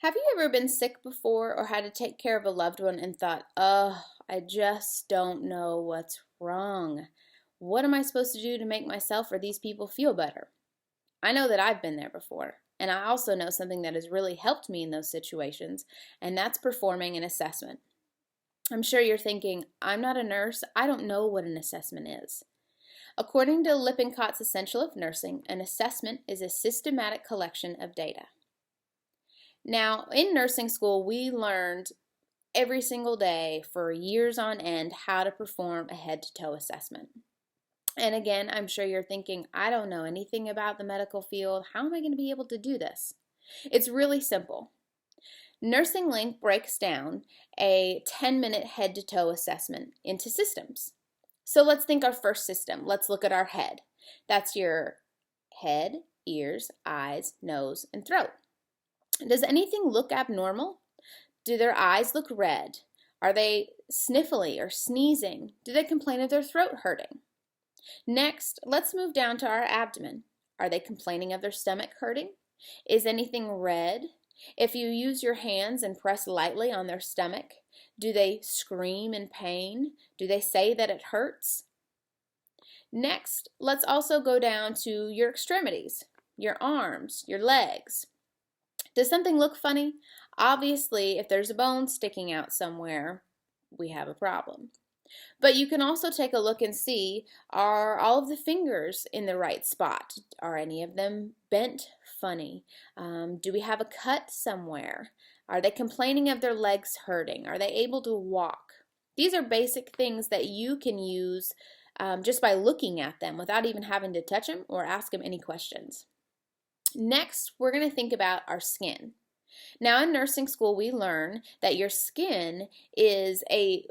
Have you ever been sick before or had to take care of a loved one and thought, oh, I just don't know what's wrong? What am I supposed to do to make myself or these people feel better? I know that I've been there before, and I also know something that has really helped me in those situations, and that's performing an assessment. I'm sure you're thinking, I'm not a nurse, I don't know what an assessment is. According to Lippincott's Essential of Nursing, an assessment is a systematic collection of data. Now, in nursing school, we learned every single day for years on end how to perform a head to toe assessment. And again, I'm sure you're thinking, I don't know anything about the medical field. How am I going to be able to do this? It's really simple. Nursing Link breaks down a 10-minute head to toe assessment into systems. So let's think our first system. Let's look at our head. That's your head, ears, eyes, nose, and throat. Does anything look abnormal? Do their eyes look red? Are they sniffly or sneezing? Do they complain of their throat hurting? Next, let's move down to our abdomen. Are they complaining of their stomach hurting? Is anything red? If you use your hands and press lightly on their stomach, do they scream in pain? Do they say that it hurts? Next, let's also go down to your extremities, your arms, your legs. Does something look funny? Obviously, if there's a bone sticking out somewhere, we have a problem. But you can also take a look and see, are all of the fingers in the right spot? Are any of them bent funny? Do we have a cut somewhere? Are they complaining of their legs hurting? Are they able to walk? These are basic things that you can use just by looking at them without even having to touch them or ask them any questions. Next, we're going to think about our skin. Now, in nursing school, we learn that your skin is a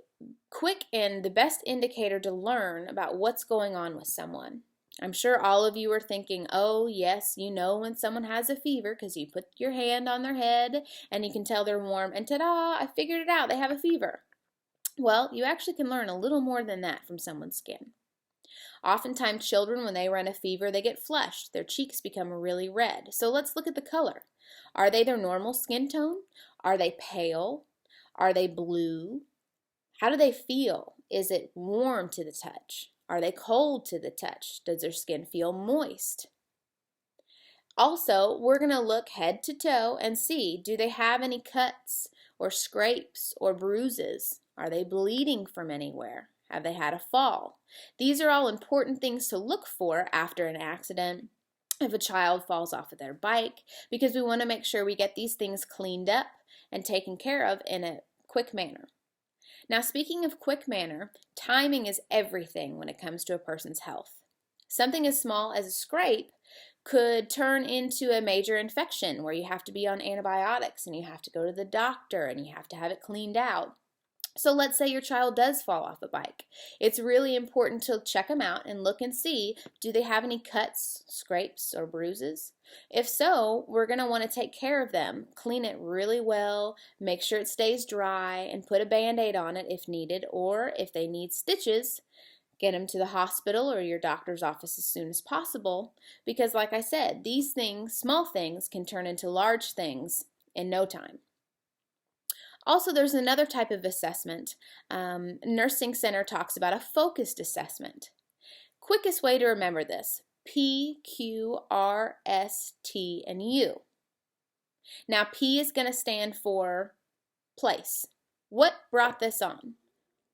quick and the best indicator to learn about what's going on with someone. I'm sure all of you are thinking, oh, yes, you know when someone has a fever because you put your hand on their head and you can tell they're warm, and ta-da, I figured it out, they have a fever. Well, you actually can learn a little more than that from someone's skin. Oftentimes children, when they run a fever, they get flushed. Their cheeks become really red. So let's look at the color. Are they their normal skin tone? Are they pale? Are they blue? How do they feel? Is it warm to the touch? Are they cold to the touch? Does their skin feel moist? Also, we're going to look head to toe and see, do they have any cuts or scrapes or bruises? Are they bleeding from anywhere? Have they had a fall? These are all important things to look for after an accident, if a child falls off of their bike, because we want to make sure we get these things cleaned up and taken care of in a quick manner. Now, speaking of quick manner, timing is everything when it comes to a person's health. Something as small as a scrape could turn into a major infection where you have to be on antibiotics and you have to go to the doctor and you have to have it cleaned out. So let's say your child does fall off a bike. It's really important to check them out and look and see, do they have any cuts, scrapes, or bruises? If so, we're going to want to take care of them, clean it really well, make sure it stays dry, and put a Band-Aid on it if needed, or if they need stitches, get them to the hospital or your doctor's office as soon as possible, because like I said, these things, small things, can turn into large things in no time. Also, there's another type of assessment. Nursing Center talks about a focused assessment. Quickest way to remember this, P, Q, R, S, T, and U. Now, P is going to stand for place. What brought this on?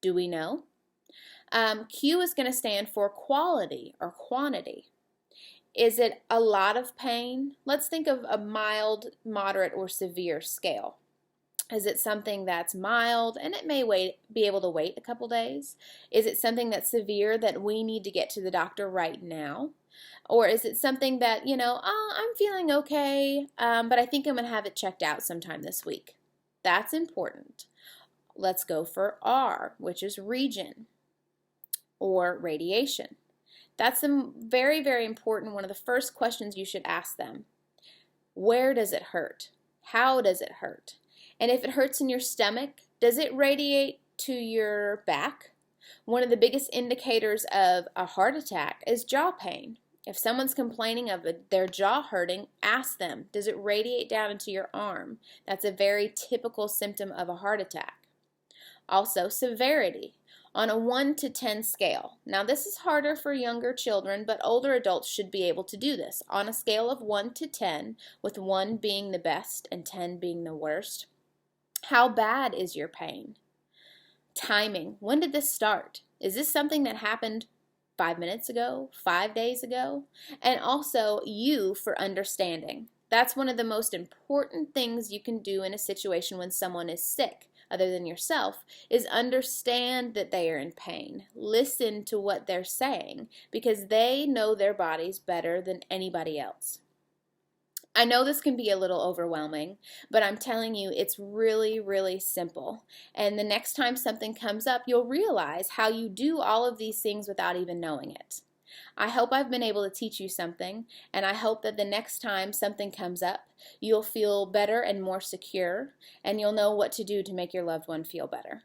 Do we know? Q is going to stand for quality or quantity. Is it a lot of pain? Let's think of a mild, moderate, or severe scale. Is it something that's mild and it may be able to wait a couple days? Is it something that's severe that we need to get to the doctor right now? Or is it something that, I'm feeling okay, but I think I'm going to have it checked out sometime this week? That's important. Let's go for R, which is region or radiation. That's very, very important. One of the first questions you should ask them. Where does it hurt? How does it hurt? And if it hurts in your stomach, does it radiate to your back? One of the biggest indicators of a heart attack is jaw pain. If someone's complaining of their jaw hurting, ask them, does it radiate down into your arm? That's a very typical symptom of a heart attack. Also, severity on a 1 to 10 scale. Now, this is harder for younger children, but older adults should be able to do this. On a scale of 1 to 10, with 1 being the best and 10 being the worst, how bad is your pain? Timing. When did this start? Is this something that happened 5 minutes ago, 5 days ago? And also, you for understanding. That's one of the most important things you can do in a situation when someone is sick, other than yourself, is understand that they are in pain. Listen to what they're saying, because they know their bodies better than anybody else. I know this can be a little overwhelming, but I'm telling you, it's really, really simple. And the next time something comes up, you'll realize how you do all of these things without even knowing it. I hope I've been able to teach you something, and I hope that the next time something comes up, you'll feel better and more secure, and you'll know what to do to make your loved one feel better.